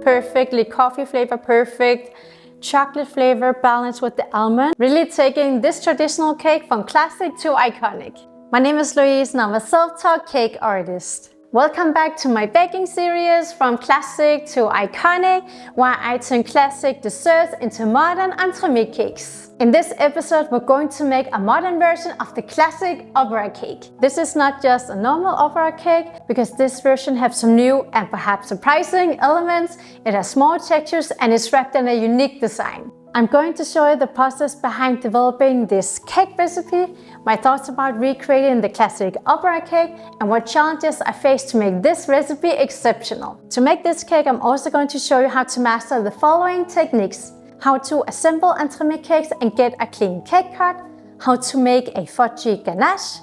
perfectly, coffee flavor perfect, chocolate flavor balanced with the almond, really taking this traditional cake from classic to iconic. My name is Louise and I'm a self-taught cake artist. Welcome back to my baking series from classic to iconic, where I turn classic desserts into modern Entremet cakes. In this episode, we're going to make a modern version of the classic opera cake. This is not just a normal opera cake, because this version has some new and perhaps surprising elements. It has more textures and is wrapped in a unique design. I'm going to show you the process behind developing this cake recipe, my thoughts about recreating the classic opera cake, and what challenges I faced to make this recipe exceptional. To make this cake, I'm also going to show you how to master the following techniques: how to assemble Entremet cakes and get a clean cake cut, how to make a fudgy ganache,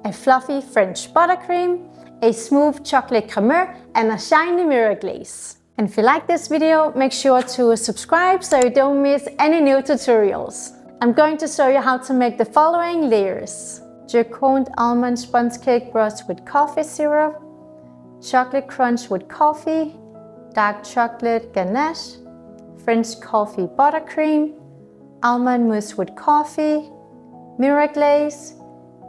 a fluffy French buttercream, a smooth chocolate cremeux, and a shiny mirror glaze. And if you like this video, make sure to subscribe so you don't miss any new tutorials. I'm going to show you how to make the following layers: Joconde almond sponge cake brushed with coffee syrup, chocolate crunch with coffee, dark chocolate ganache, French coffee buttercream, almond mousse with coffee, mirror glaze,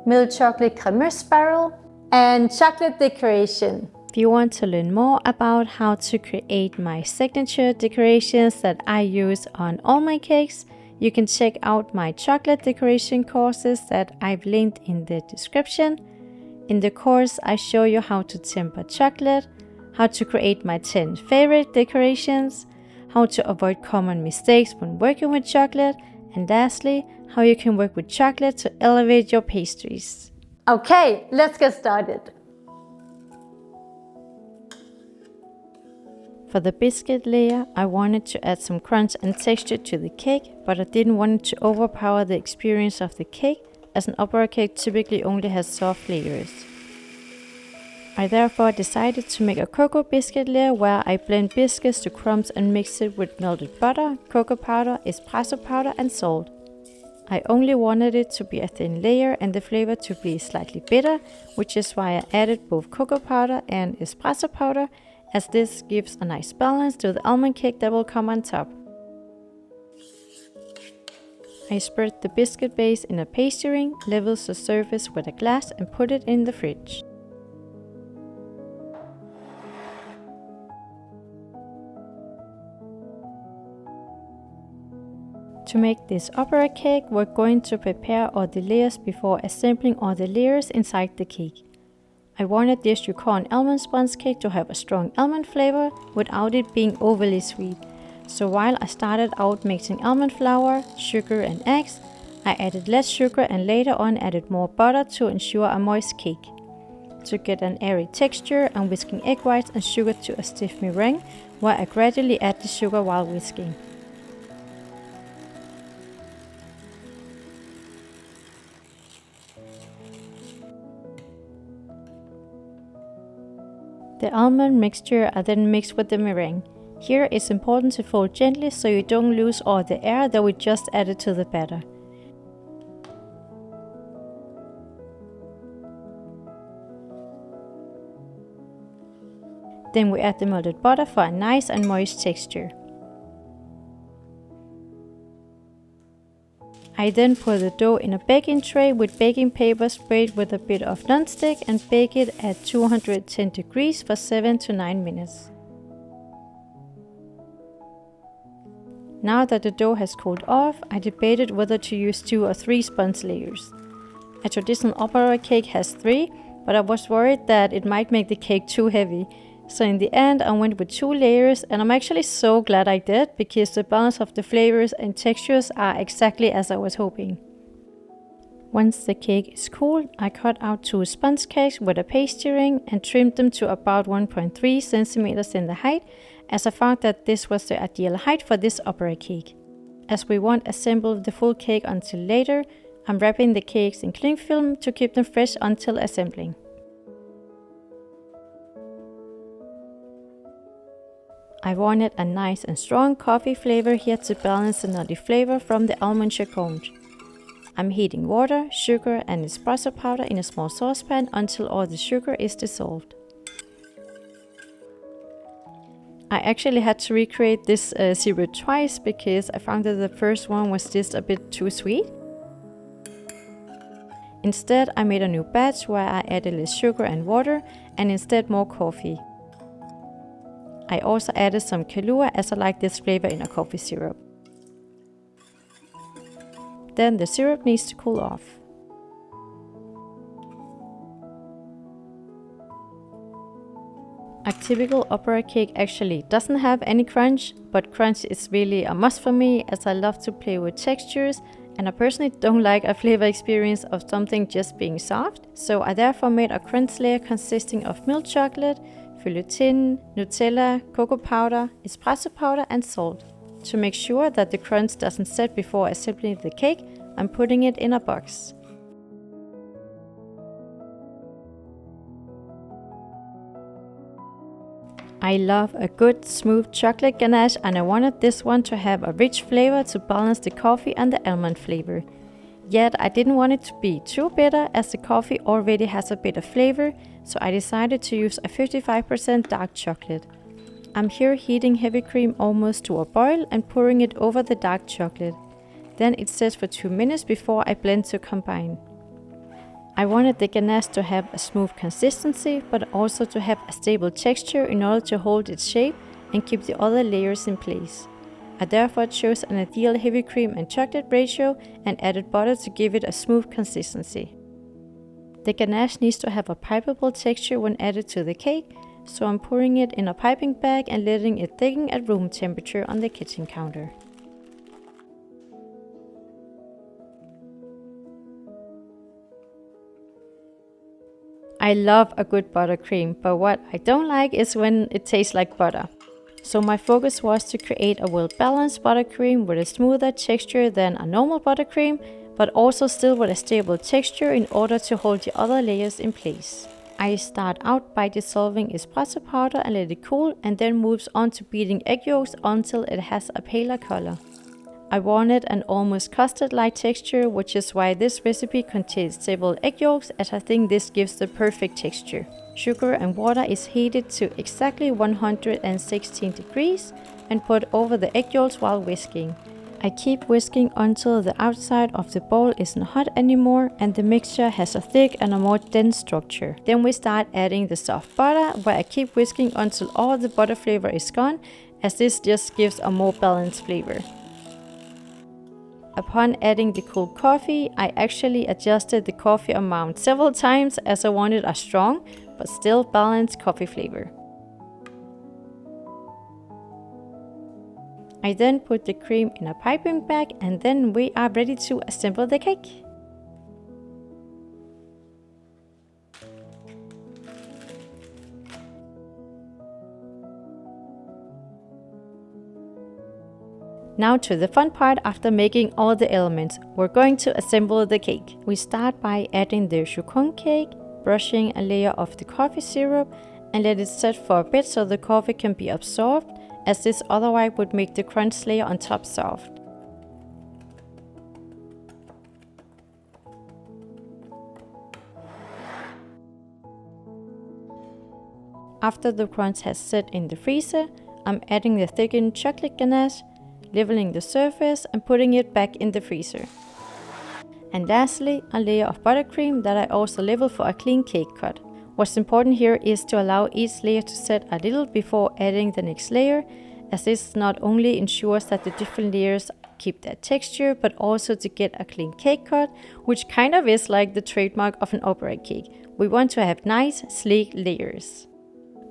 milk chocolate Cremeux Spiral, and chocolate decoration. If you want to learn more about how to create my signature decorations that I use on all my cakes, you can check out my chocolate decoration courses that I've linked in the description. In the course, I show you how to temper chocolate, how to create my 10 favorite decorations, how to avoid common mistakes when working with chocolate, and lastly, how you can work with chocolate to elevate your pastries. Okay, let's get started. For the biscuit layer, I wanted to add some crunch and texture to the cake, but I didn't want it to overpower the experience of the cake, as an opera cake typically only has soft layers. I therefore decided to make a cocoa biscuit layer where I blend biscuits to crumbs and mix it with melted butter, cocoa powder, espresso powder and salt. I only wanted it to be a thin layer and the flavor to be slightly bitter, which is why I added both cocoa powder and espresso powder, as this gives a nice balance to the almond cake that will come on top. I spread the biscuit base in a pastry ring, level the surface with a glass and put it in the fridge. To make this opera cake, we're going to prepare all the layers before assembling all the layers inside the cake. I wanted this Joconde almond sponge cake to have a strong almond flavor without it being overly sweet. So while I started out mixing almond flour, sugar and eggs, I added less sugar and later on added more butter to ensure a moist cake. To get an airy texture, I'm whisking egg whites and sugar to a stiff meringue, where I gradually add the sugar while whisking. The almond mixture I then mixed with the meringue. Here it's important to fold gently so you don't lose all the air that we just added to the batter. Then we add the melted butter for a nice and moist texture. I then put the dough in a baking tray with baking paper sprayed with a bit of nonstick and bake it at 210 degrees for 7 to 9 minutes. Now that the dough has cooled off, I debated whether to use 2 or 3 sponge layers. A traditional opera cake has 3, but I was worried that it might make the cake too heavy. So in the end I went with 2 layers, and I'm actually so glad I did, because the balance of the flavors and textures are exactly as I was hoping. Once the cake is cool, I cut out 2 sponge cakes with a pastry ring and trimmed them to about 1.3 centimeters in the height, as I found that this was the ideal height for this opera cake. As we won't assemble the full cake until later, I'm wrapping the cakes in cling film to keep them fresh until assembling. I wanted a nice and strong coffee flavor here to balance the nutty flavor from the almond Joconde. I'm heating water, sugar and espresso powder in a small saucepan until all the sugar is dissolved. I actually had to recreate this syrup twice because I found that the first one was just a bit too sweet. Instead, I made a new batch where I added less sugar and water and instead more coffee. I also added some Kahlua as I like this flavor in a coffee syrup. Then the syrup needs to cool off. A typical opera cake actually doesn't have any crunch, but crunch is really a must for me as I love to play with textures and I personally don't like a flavor experience of something just being soft. So I therefore made a crunch layer consisting of milk chocolate, feuilletine, Nutella, cocoa powder, espresso powder and salt. To make sure that the crunch doesn't set before assembling the cake, I'm putting it in a box. I love a good smooth chocolate ganache and I wanted this one to have a rich flavor to balance the coffee and the almond flavor. Yet I didn't want it to be too bitter as the coffee already has a bit of flavor, so I decided to use a 55% dark chocolate. I'm here heating heavy cream almost to a boil and pouring it over the dark chocolate. Then it sets for 2 minutes before I blend to combine. I wanted the ganache to have a smooth consistency, but also to have a stable texture in order to hold its shape and keep the other layers in place. I therefore chose an ideal heavy cream and chocolate ratio and added butter to give it a smooth consistency. The ganache needs to have a pipeable texture when added to the cake, so I'm pouring it in a piping bag and letting it thicken at room temperature on the kitchen counter. I love a good buttercream, but what I don't like is when it tastes like butter. So my focus was to create a well-balanced buttercream with a smoother texture than a normal buttercream, but also still with a stable texture in order to hold the other layers in place. I start out by dissolving espresso powder and let it cool, and then moves on to beating egg yolks until it has a paler color. I wanted an almost custard-like texture, which is why this recipe contains several egg yolks, as I think this gives the perfect texture. Sugar and water is heated to exactly 116 degrees and put over the egg yolks while whisking. I keep whisking until the outside of the bowl isn't hot anymore and the mixture has a thick and a more dense structure. Then we start adding the soft butter, where I keep whisking until all the butter flavor is gone, as this just gives a more balanced flavor. Upon adding the cold coffee, I actually adjusted the coffee amount several times as I wanted a strong but still balanced coffee flavor. I then put the cream in a piping bag and then we are ready to assemble the cake. Now to the fun part after making all the elements. We're going to assemble the cake. We start by adding the Joconde cake, brushing a layer of the coffee syrup and let it set for a bit so the coffee can be absorbed, as this otherwise would make the crunch layer on top soft. After the crunch has set in the freezer, I'm adding the thickened chocolate ganache, leveling the surface and putting it back in the freezer. And lastly, a layer of buttercream that I also level for a clean cake cut. What's important here is to allow each layer to set a little before adding the next layer, as this not only ensures that the different layers keep their texture, but also to get a clean cake cut, which kind of is like the trademark of an opera cake. We want to have nice, sleek layers.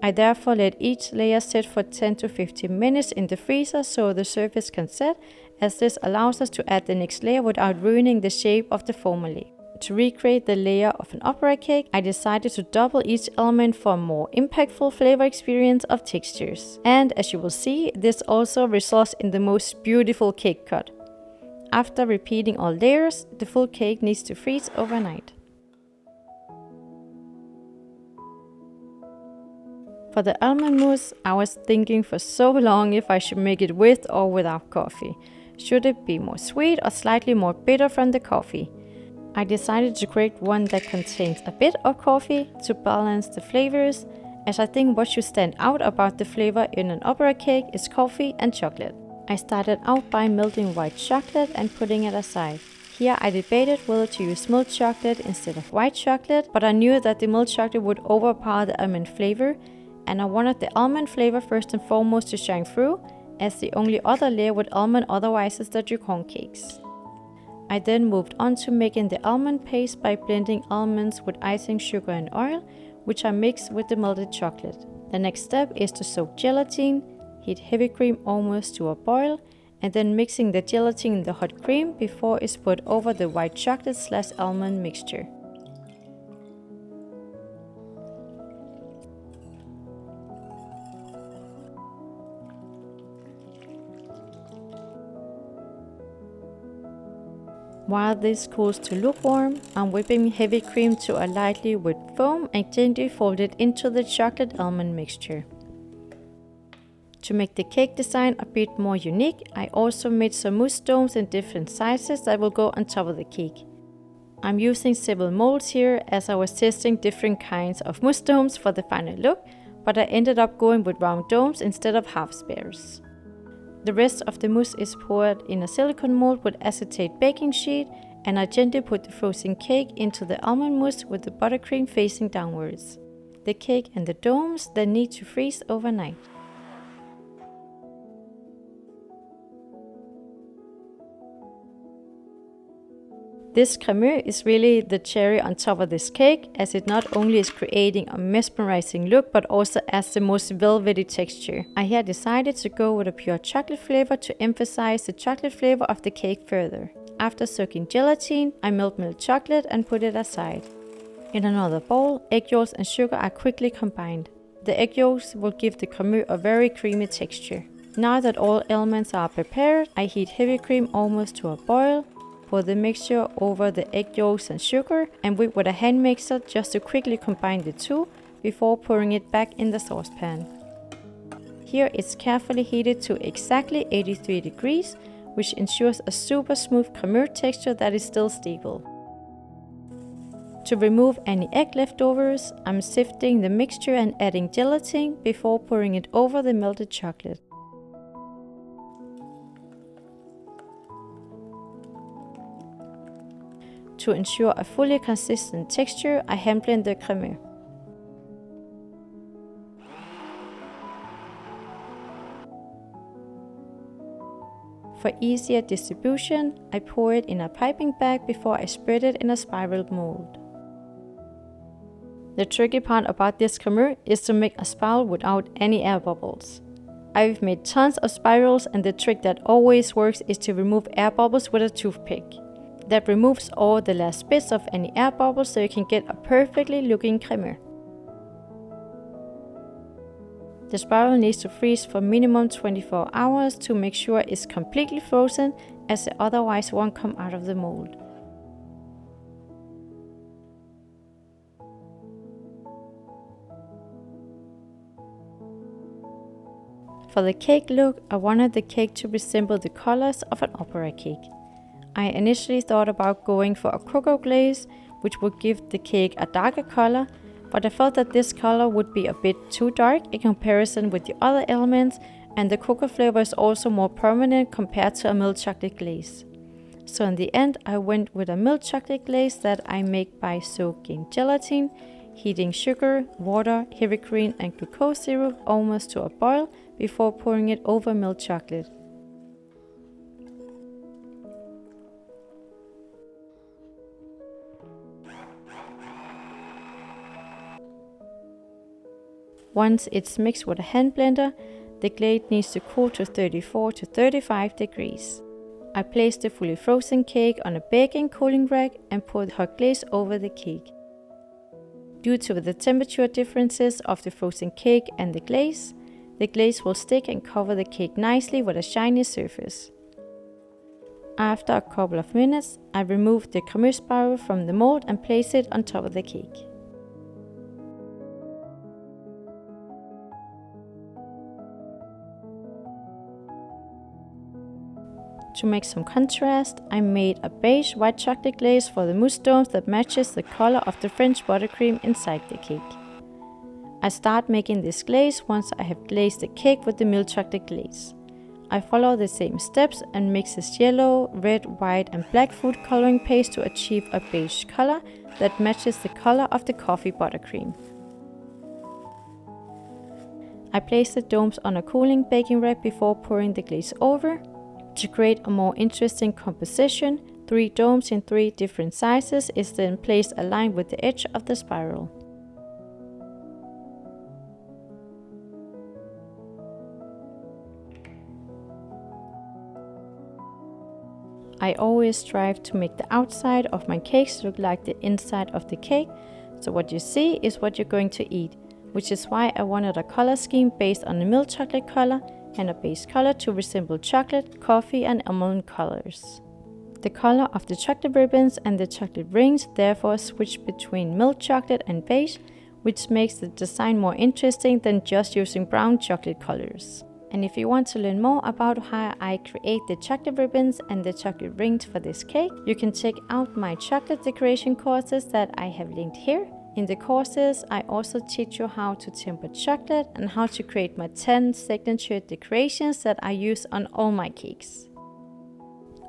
I therefore let each layer sit for 10 to 15 minutes in the freezer so the surface can set, as this allows us to add the next layer without ruining the shape of the former layer. To recreate the layer of an opera cake, I decided to double each element for a more impactful flavor experience of textures. And as you will see, this also results in the most beautiful cake cut. After repeating all layers, the full cake needs to freeze overnight. For the almond mousse, I was thinking for so long if I should make it with or without coffee. Should it be more sweet or slightly more bitter from the coffee? I decided to create one that contains a bit of coffee to balance the flavors, as I think what should stand out about the flavor in an opera cake is coffee and chocolate. I started out by melting white chocolate and putting it aside. Here I debated whether to use milk chocolate instead of white chocolate, but I knew that the milk chocolate would overpower the almond flavor, and I wanted the almond flavor first and foremost to shine through, as the only other layer with almond otherwise is the Joconde cakes. I then moved on to making the almond paste by blending almonds with icing sugar and oil, which I mixed with the melted chocolate. The next step is to soak gelatin, heat heavy cream almost to a boil, and then mixing the gelatin in the hot cream before it's put over the white chocolate/almond mixture. While this cools to lukewarm, I'm whipping heavy cream to a lightly whipped foam and gently fold it into the chocolate almond mixture. To make the cake design a bit more unique, I also made some mousse domes in different sizes that will go on top of the cake. I'm using several molds here as I was testing different kinds of mousse domes for the final look, but I ended up going with round domes instead of half spheres. The rest of the mousse is poured in a silicone mold with acetate baking sheet, and I gently put the frozen cake into the almond mousse with the buttercream facing downwards. The cake and the domes then need to freeze overnight. This cremeux is really the cherry on top of this cake, as it not only is creating a mesmerizing look but also adds the most velvety texture. I here decided to go with a pure chocolate flavor to emphasize the chocolate flavor of the cake further. After soaking gelatin, I melt milk chocolate and put it aside. In another bowl, egg yolks and sugar are quickly combined. The egg yolks will give the cremeux a very creamy texture. Now that all elements are prepared, I heat heavy cream almost to a boil. Pour the mixture over the egg yolks and sugar and whip with a hand mixer just to quickly combine the two before pouring it back in the saucepan. Here it's carefully heated to exactly 83 degrees, which ensures a super smooth cremeux texture that is still stable. To remove any egg leftovers, I'm sifting the mixture and adding gelatin before pouring it over the melted chocolate. To ensure a fully consistent texture, I hand blend the cremeux. For easier distribution, I pour it in a piping bag before I spread it in a spiral mold. The tricky part about this cremeux is to make a spiral without any air bubbles. I've made tons of spirals, and the trick that always works is to remove air bubbles with a toothpick. That removes all the last bits of any air bubbles so you can get a perfectly looking cremeux. The spiral needs to freeze for minimum 24 hours to make sure it's completely frozen, as it otherwise won't come out of the mold. For the cake look, I wanted the cake to resemble the colors of an opera cake. I initially thought about going for a cocoa glaze, which would give the cake a darker color, but I felt that this color would be a bit too dark in comparison with the other elements, and the cocoa flavor is also more prominent compared to a milk chocolate glaze. So in the end, I went with a milk chocolate glaze that I make by soaking gelatin, heating sugar, water, heavy cream and glucose syrup almost to a boil before pouring it over milk chocolate. Once it's mixed with a hand blender, the glaze needs to cool to 34 to 35 degrees. I place the fully frozen cake on a baking cooling rack and pour the hot glaze over the cake. Due to the temperature differences of the frozen cake and the glaze will stick and cover the cake nicely with a shiny surface. After a couple of minutes, I remove the Cremeux Spiral from the mold and place it on top of the cake. To make some contrast, I made a beige white chocolate glaze for the mousse domes that matches the color of the French buttercream inside the cake. I start making this glaze once I have glazed the cake with the milk chocolate glaze. I follow the same steps and mix this yellow, red, white and black food coloring paste to achieve a beige color that matches the color of the coffee buttercream. I place the domes on a cooling baking rack before pouring the glaze over. To create a more interesting composition, 3 domes in 3 different sizes is then placed aligned with the edge of the spiral. I always strive to make the outside of my cakes look like the inside of the cake, so what you see is what you're going to eat, which is why I wanted a color scheme based on the milk chocolate color and a base color to resemble chocolate, coffee and almond colors. The color of the chocolate ribbons and the chocolate rings therefore switch between milk chocolate and beige, which makes the design more interesting than just using brown chocolate colors. And if you want to learn more about how I create the chocolate ribbons and the chocolate rings for this cake, you can check out my chocolate decoration courses that I have linked here. In the courses, I also teach you how to temper chocolate and how to create my 10 signature decorations that I use on all my cakes.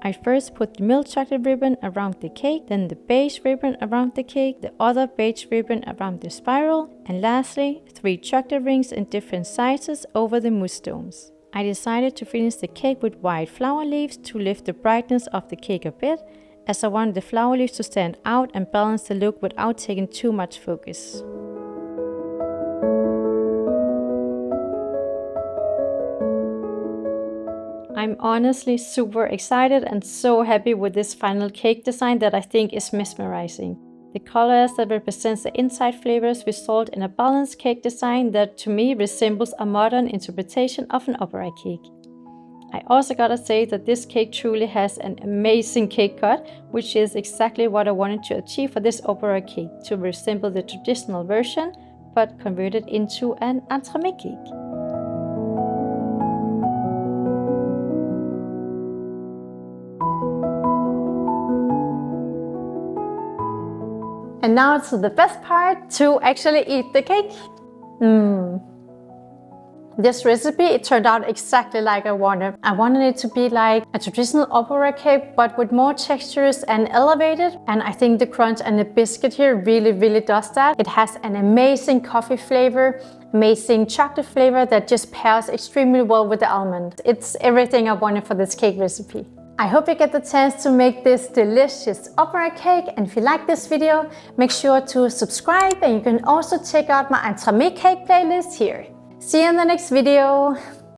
I first put the milk chocolate ribbon around the cake, then the beige ribbon around the cake, the other beige ribbon around the spiral, and lastly, 3 chocolate rings in different sizes over the mousse domes. I decided to finish the cake with white flower leaves to lift the brightness of the cake a bit, as I wanted the flower leaves to stand out and balance the look without taking too much focus. I'm honestly super excited and so happy with this final cake design that I think is mesmerizing. The colors that represent the inside flavors result in a balanced cake design that to me resembles a modern interpretation of an opera cake. I also gotta say that this cake truly has an amazing cake cut, which is exactly what I wanted to achieve for this opera cake, to resemble the traditional version, but converted into an Entremet cake. And now to the best part, to actually eat the cake. This recipe, it turned out exactly like I wanted. I wanted it to be like a traditional opera cake, but with more textures and elevated. And I think the crunch and the biscuit here really does that. It has an amazing coffee flavor, amazing chocolate flavor that just pairs extremely well with the almond. It's everything I wanted for this cake recipe. I hope you get the chance to make this delicious opera cake, and if you like this video, make sure to subscribe, and you can also check out my Entremet cake playlist here. See you in the next video.